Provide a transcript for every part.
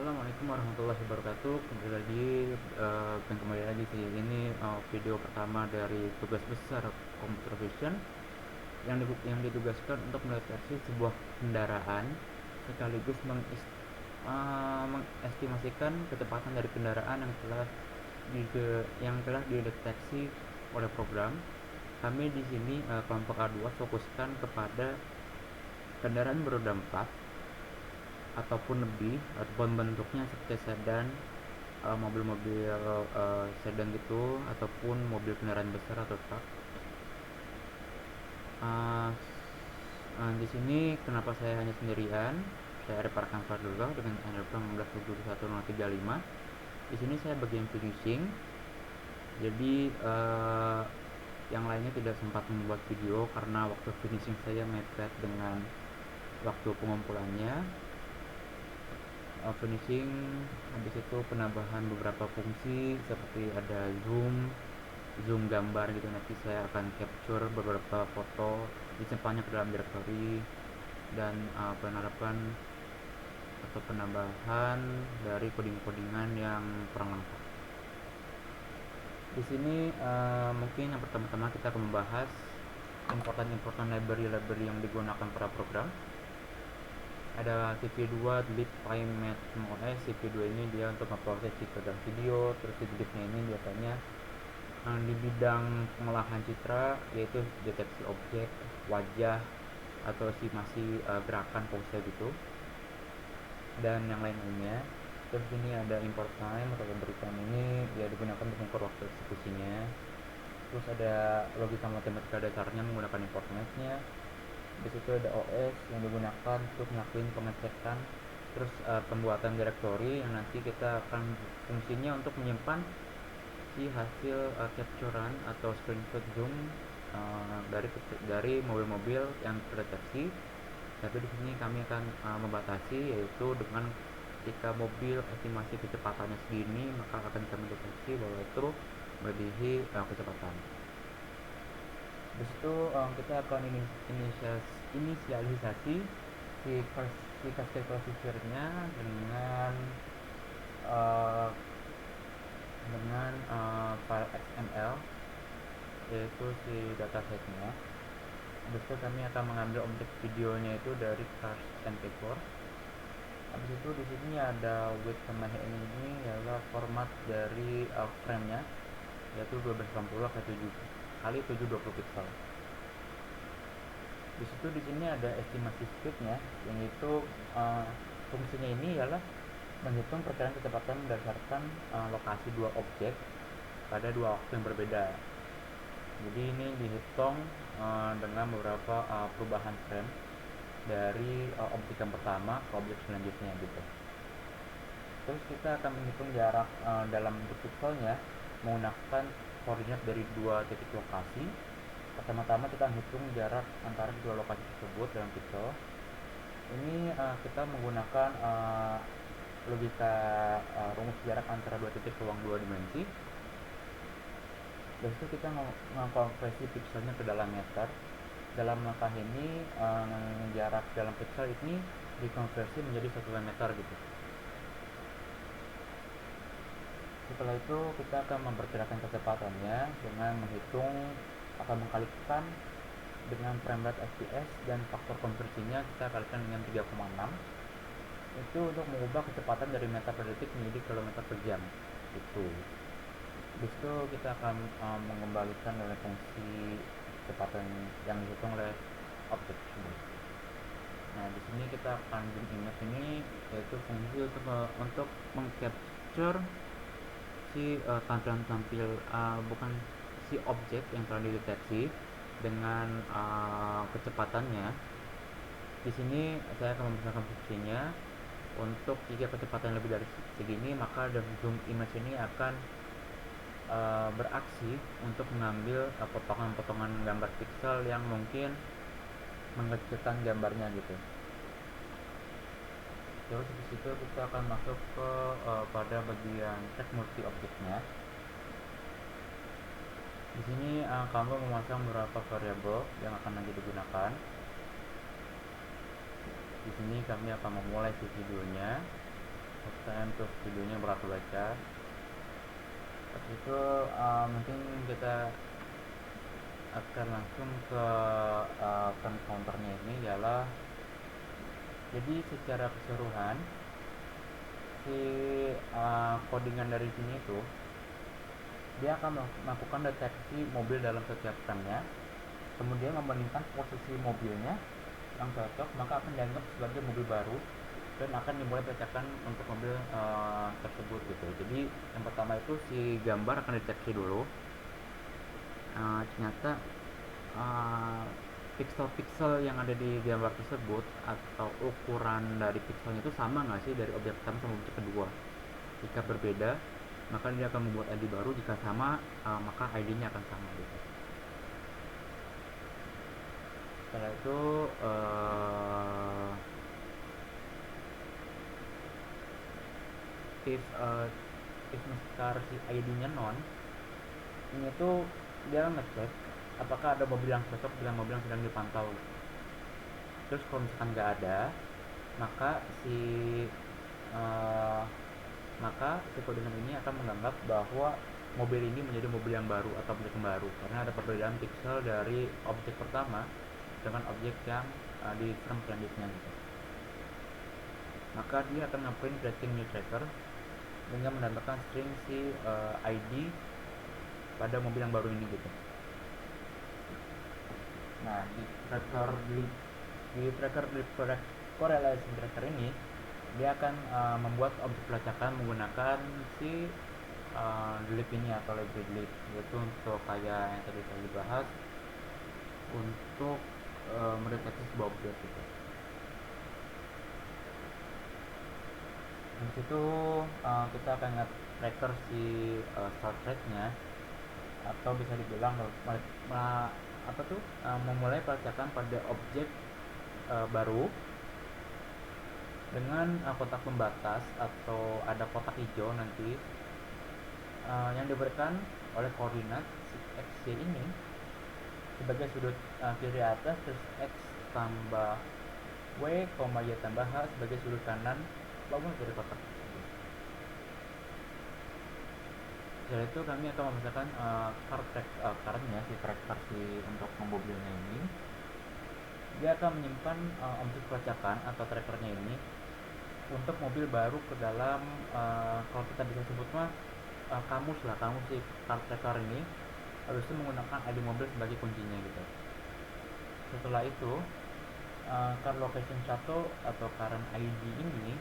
Assalamualaikum warahmatullahi wabarakatuh. Kembali lagi sih. Ini video pertama dari tugas besar Computer Vision yang ditugaskan untuk mendeteksi sebuah kendaraan sekaligus mengestimasikan kecepatan dari kendaraan yang telah dideteksi oleh program. Kami di sini kelompok A2 fokuskan kepada kendaraan beroda 4 ataupun lebih, ataupun bentuknya seperti sedan, mobil-mobil sedan gitu, ataupun mobil kendaraan besar atau truk. uh, di sini kenapa saya hanya sendirian? Saya ada Farkan Fadlullah dengan channel 1971035. Di sini saya bagian finishing. Jadi yang lainnya tidak sempat membuat video karena waktu finishing saya mepet dengan waktu pengumpulannya. Finishing, habis itu penambahan beberapa fungsi seperti ada zoom gambar gitu. Nanti saya akan capture beberapa foto, disimpannya ke dalam directory, dan penerapan atau penambahan dari codingan yang kurang lengkap. Di sini mungkin yang pertama-tama kita akan membahas important library yang digunakan para program. Ada CP2 delete file OS. CP2 ini dia untuk memproses citra dan video. Terus di delete ini biasanya di bidang pengolahan citra, yaitu deteksi objek, wajah, atau estimasi gerakan pose gitu, dan yang lain-lainnya. Terus ini ada import time atau library time, ini ya digunakan untuk mengukur waktu eksekusinya. Terus ada logika matematika dasarnya menggunakan import math-nya. Di situ ada OS yang digunakan untuk melakukan pengecekan. Terus pembuatan directory yang nanti kita akan fungsinya untuk menyimpan si hasil capturean atau screenshot zoom dari mobil-mobil yang terdeteksi. Tapi di sini kami akan membatasi, yaitu dengan ketika mobil estimasi kecepatannya segini, maka akan kami deteksi bahwa itu melebihi kecepatan. Di situ kita akan inisialisasi si cascade procedure-nya uh, dengan file XML, yaitu si dataset-nya. Habis itu kami akan mengambil objek videonya itu dari cars MP4. Habis itu di sini ada width sama height, ini adalah format dari frame-nya, yaitu 1280 kali 720 pixel. Di situ di sini ada estimasi speed-nya, yaitu fungsinya ini ialah menghitung perkiraan kecepatan berdasarkan lokasi dua objek pada dua waktu yang berbeda. Jadi ini dihitung dengan beberapa perubahan frame dari objek yang pertama ke objek selanjutnya gitu. Terus kita akan menghitung jarak dalam bentuk pixelnya menggunakan koordinat dari dua titik lokasi. Pertama-tama kita menghitung jarak antara dua lokasi tersebut dalam pixel. Ini kita menggunakan logika rumus jarak antara dua titik ruang dua dimensi. Dan itu kita mengkonversi pixelnya ke dalam meter. Dalam langkah ini jarak dalam pixel ini dikonversi menjadi 1 meter gitu. Setelah itu kita akan memperkirakan kecepatannya dengan mengkalikan dengan frame rate fps, dan faktor konversinya kita kalikan dengan 3,6. Itu untuk mengubah kecepatan dari meter per detik menjadi kilometer per jam itu. Di situ kita akan mengembalikan oleh fungsi kecepatan yang dihitung oleh objek tersebut. Nah, di sini kita akan zoom image ini, yaitu fungsi untuk mengcapture si tampilan bukan si objek yang telah dideteksi dengan kecepatannya. Di sini saya akan menggunakan fungsinya untuk jika kecepatan lebih dari segini, maka dari zoom image ini akan beraksi untuk mengambil potongan-potongan gambar pixel yang mungkin mengecilkan gambarnya gitu. Terus di situ kita akan masuk ke pada bagian check multi objeknya. Di sini kamu memasang beberapa variabel yang akan nanti digunakan. Di sini kami akan memulai si videonya. absen, terus videonya berapa baca. Habis itu mungkin kita akan langsung ke front counternya. Ini ialah, jadi secara keseluruhan si codingan dari sini itu dia akan melakukan deteksi mobil dalam setiap framenya, kemudian membandingkan posisi mobilnya yang cocok, maka akan dianggap sebagai mobil baru dan akan dimulai pelacakan untuk mobil tersebut gitu. Jadi yang pertama itu si gambar akan deteksi dulu, ternyata pixel-pixel yang ada di gambar tersebut atau ukuran dari pixelnya itu sama nggak sih dari objek pertama sama objek kedua. Jika berbeda, maka dia akan membuat ID baru. Jika sama, maka ID-nya akan sama gitu. Setelah itu if misalkan si ID-nya non, ini tuh dia ngecek apakah ada mobil yang cocok dengan mobil yang sedang dipantau. Terus kalau misalkan nggak ada, maka si codingan ini akan menganggap bahwa mobil ini menjadi mobil yang baru atau objek yang baru karena ada perbedaan pixel dari objek pertama dengan objek yang di frame selanjutnya gitu. Maka dia akan ngapain creating new tracker dengan menambahkan string si ID pada mobil yang baru ini gitu. Nah, di tracker correlation tracker ini dia akan membuat objek pelacakan menggunakan si delete ini atau library delete, yaitu untuk kayak yang tadi saya bahas, untuk mendeteksi sebuah objek gitu. Di situ kita akan tracker si start rate-nya, atau bisa dibilang memulai pelacakan pada objek baru dengan kotak pembatas atau ada kotak hijau nanti yang diberikan oleh koordinat x, y ini sebagai sudut kiri atas, terus x tambah w, y tambah h sebagai sudut kanan bawah dari kotak tersebut. Setelah itu kami akan memisahkan cardnya, si track versi untuk mobilnya ini. Dia akan menyimpan objek pelacakan atau trackernya ini untuk mobil baru ke dalam kalau kita bisa sebut kamus si card tracker ini. Habis itu menggunakan ID mobil sebagai kuncinya gitu. Setelah itu card location 1 atau current ID ini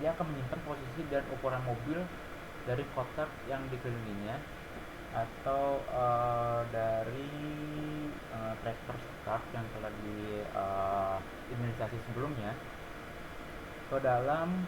dia akan menyimpan posisi dan ukuran mobil dari kotak yang dikelilinginya atau dari tracker start yang telah diinisiasi sebelumnya ke dalam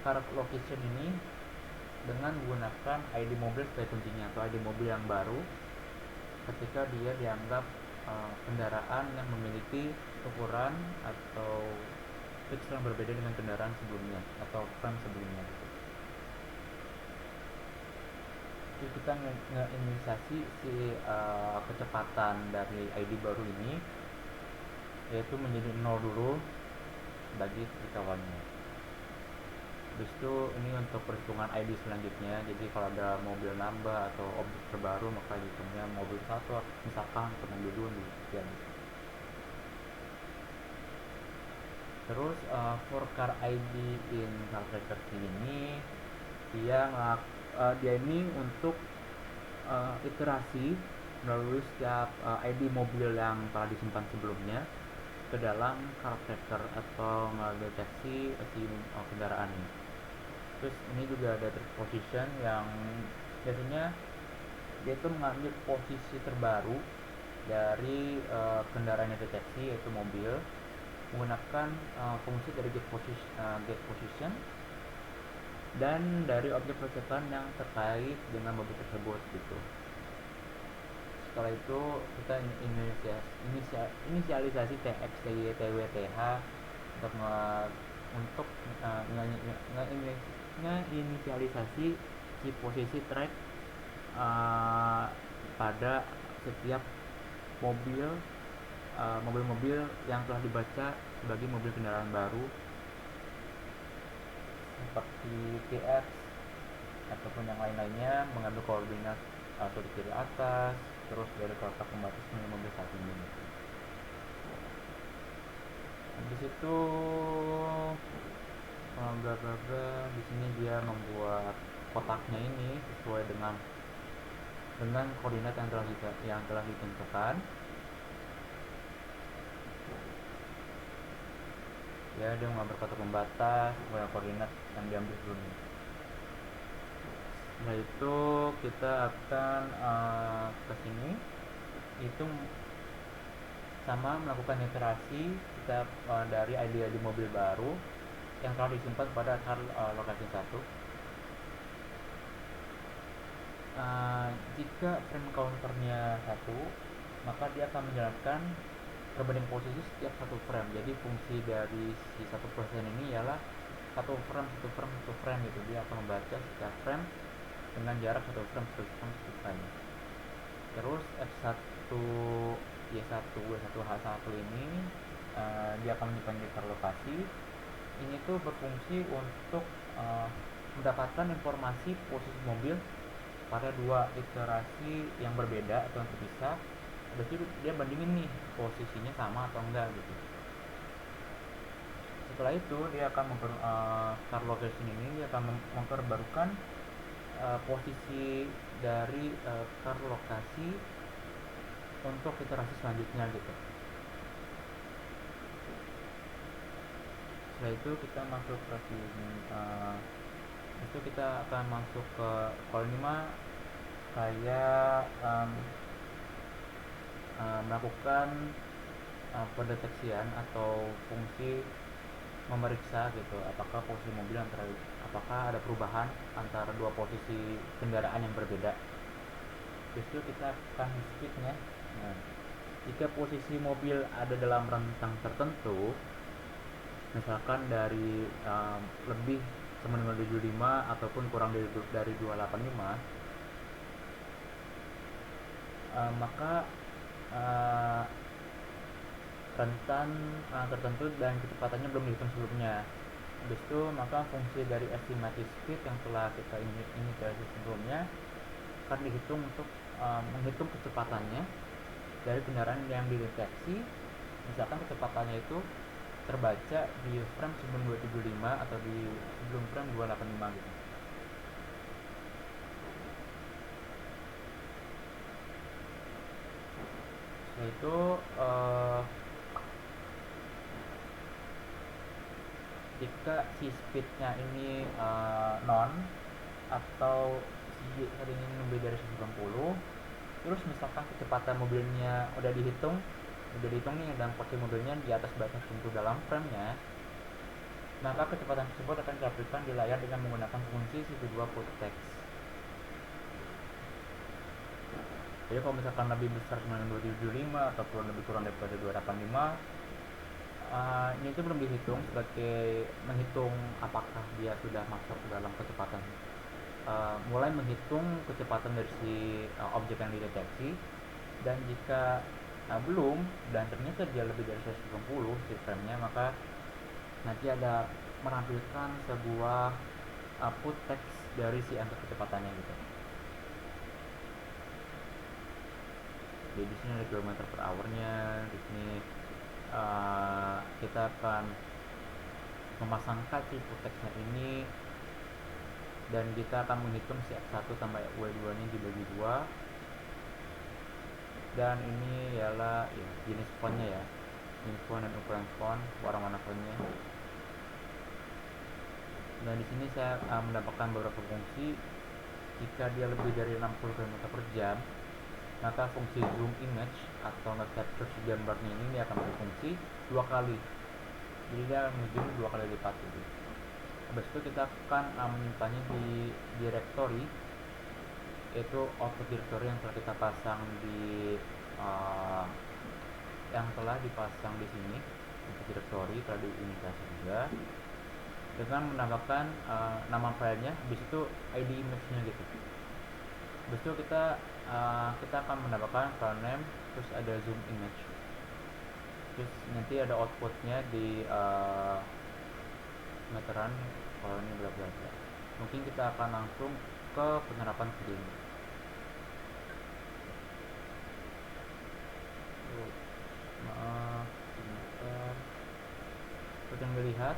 car location ini dengan menggunakan ID mobil sebagai kuncinya atau ID mobil yang baru ketika dia dianggap kendaraan yang memiliki ukuran atau pixel yang berbeda dengan kendaraan sebelumnya atau frame sebelumnya gitu. Jadi kita nge-inisiasi si kecepatan dari ID baru ini, yaitu menjadi 0 dulu bagi kawannya. Habis itu ini untuk perhitungan ID selanjutnya. Jadi kalau ada mobil nambah atau objek terbaru, maka dihitungnya mobil 1 misalkan atau mobil 2 gitu. Terus for car ID in car tracker ini dia ini untuk iterasi melalui setiap ID mobil yang telah disimpan sebelumnya ke dalam car tracker atau mendeteksi si kendaraan ini. Terus ini juga ada track position yang biasanya dia itu mengambil posisi terbaru dari kendaraan yang deteksi, yaitu mobil, menggunakan fungsi dari get position dan dari objek pelacakan yang terkait dengan mobil tersebut gitu. Setelah itu kita inisialisasi TX, TY, TW, TH untuk nge-inisialisasi si posisi track pada setiap mobil mobil-mobil yang telah dibaca sebagai mobil kendaraan baru seperti TX ataupun yang lain-lainnya, mengambil koordinat atau di kiri atas, terus dari kotak pembatas mobil saat ini. Habis itu bla bla bla, di sini dia membuat kotaknya ini sesuai dengan koordinat yang telah ditentukan. Ya, dia mengambil kotak pembatas kepada koordinat yang diambil sebelumnya. Setelah itu kita akan ke sini, itu sama melakukan iterasi kita dari ID mobil baru yang telah disimpan pada location 1. Jika frame counternya 1, maka dia akan menjalankan perbanding posisi setiap satu frame. Jadi fungsi dari si satu proses ini ialah satu frame gitu. Dia akan membaca setiap frame dengan jarak satu frame. Terus F1 Y1 W1 H1 ini dia akan menyimpan di lokasi. Ini tuh berfungsi untuk mendapatkan informasi posisi mobil pada dua iterasi yang berbeda atau yang terpisah. Berarti dia bandingin nih posisinya sama atau enggak gitu. Setelah itu dia akan car location ini dia akan memperbarukan posisi dari car lokasi untuk iterasi selanjutnya gitu. Setelah itu kita masuk ke sini, itu kita akan masuk ke kalau ini mah kayak melakukan pendeteksian atau fungsi memeriksa gitu apakah posisi mobil apakah ada perubahan antara dua posisi kendaraan yang berbeda. Justru kita akan speednya. Nah, jika posisi mobil ada dalam rentang tertentu, misalkan dari lebih sama dengan 75 ataupun kurang dari 285, maka rentan tertentu dan kecepatannya belum dihitung sebelumnya. Habis itu maka fungsi dari estimated speed yang telah kita inisiasi sebelumnya akan dihitung untuk menghitung kecepatannya dari kendaraan yang dideteksi. Misalkan kecepatannya itu terbaca di frame sebelum 275 atau di sebelum frame 285 gitu. Setelah itu jika si speednya ini non atau si ini lebih dari 180, terus misalkan kecepatan mobilnya udah dihitung nih dan posisi mobilnya di atas batas tentu dalam frame-nya, maka kecepatan tersebut akan diaplikasikan di layar dengan menggunakan fungsi situ 2 put text. Jadi kalau misalkan lebih besar dengan 275 ataupun lebih kurang daripada 285, ini itu belum dihitung sebagai menghitung apakah dia sudah masuk ke dalam kecepatan, mulai menghitung kecepatan dari si objek yang dideteksi. Dan jika belum dan ternyata dia lebih dari 180 si frame-nya, maka nanti ada menampilkan sebuah put text dari si angka kecepatannya gitu. Jadi di sini ada kilometer per hour-nya. Di sini kita akan memasangkan si put text-nya ini dan kita akan menghitung si F1 tambah W2 nya dibagi 2. Dan ini ialah jenis fontnya ya, jenis font dan ukuran font, warna fontnya. Dan di sini saya mendapatkan beberapa fungsi. Jika dia lebih dari 60 km/jam, maka fungsi zoom image atau nge-capture si gambarnya ini dia akan berfungsi 2 kali. Jadi dia nge-zoom 2 kali lipat gitu. Habis itu kita akan menyimpannya di directory, yaitu output directory yang telah kita pasang dipasang di sini. Output directory telah diinisiasi juga dengan menambahkan nama filenya, habis itu ID image-nya gitu. Habis itu kita akan menambahkan file name, terus ada zoom image. Terus nanti ada outputnya di meteran kalau ini bla bla bla. Mungkin kita akan langsung ke penerapan video ini. Maaf, sebentar. Seperti yang dilihat,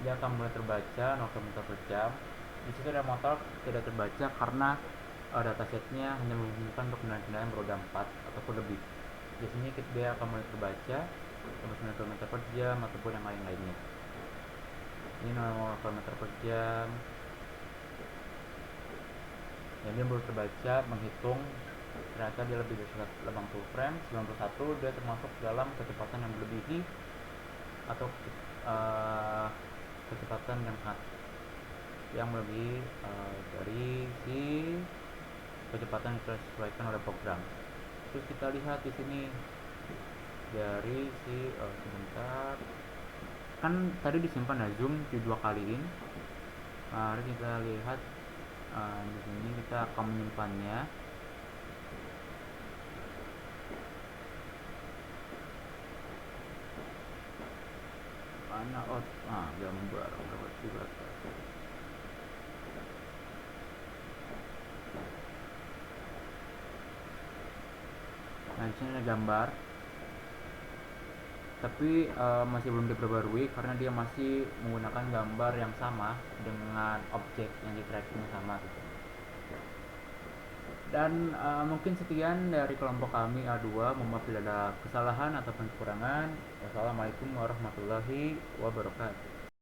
dia akan mulai terbaca 0 km per jam. Di situ ada motor tidak terbaca karena datasetnya hanya memungkinkan untuk kendaraan-kendaraan beroda 4 ataupun lebih. Di sini dia akan mulai terbaca 9 km per jam ataupun yang lain-lainnya. Ini 0 km per jam. Jadi dia baru terbaca menghitung, ternyata dia lebih dari 80 frame. 91 dia termasuk dalam kecepatan yang melebihi atau kecepatan yang melebihi dari si kecepatan yang disesuaikan oleh program. Terus kita lihat di sini dari si sebentar, kan tadi disimpan ya zoom di 2 kaliin. Mari kita lihat di sini kita akan menyimpannya. Mana gambar berarti. Nah, di sini ada gambar, tapi masih belum diperbarui karena dia masih menggunakan gambar yang sama dengan objek yang di tracking sama gitu. Dan mungkin sekian dari kelompok kami A2. Mohon maaf bila ada kesalahan ataupun kekurangan. Wassalamualaikum warahmatullahi wabarakatuh.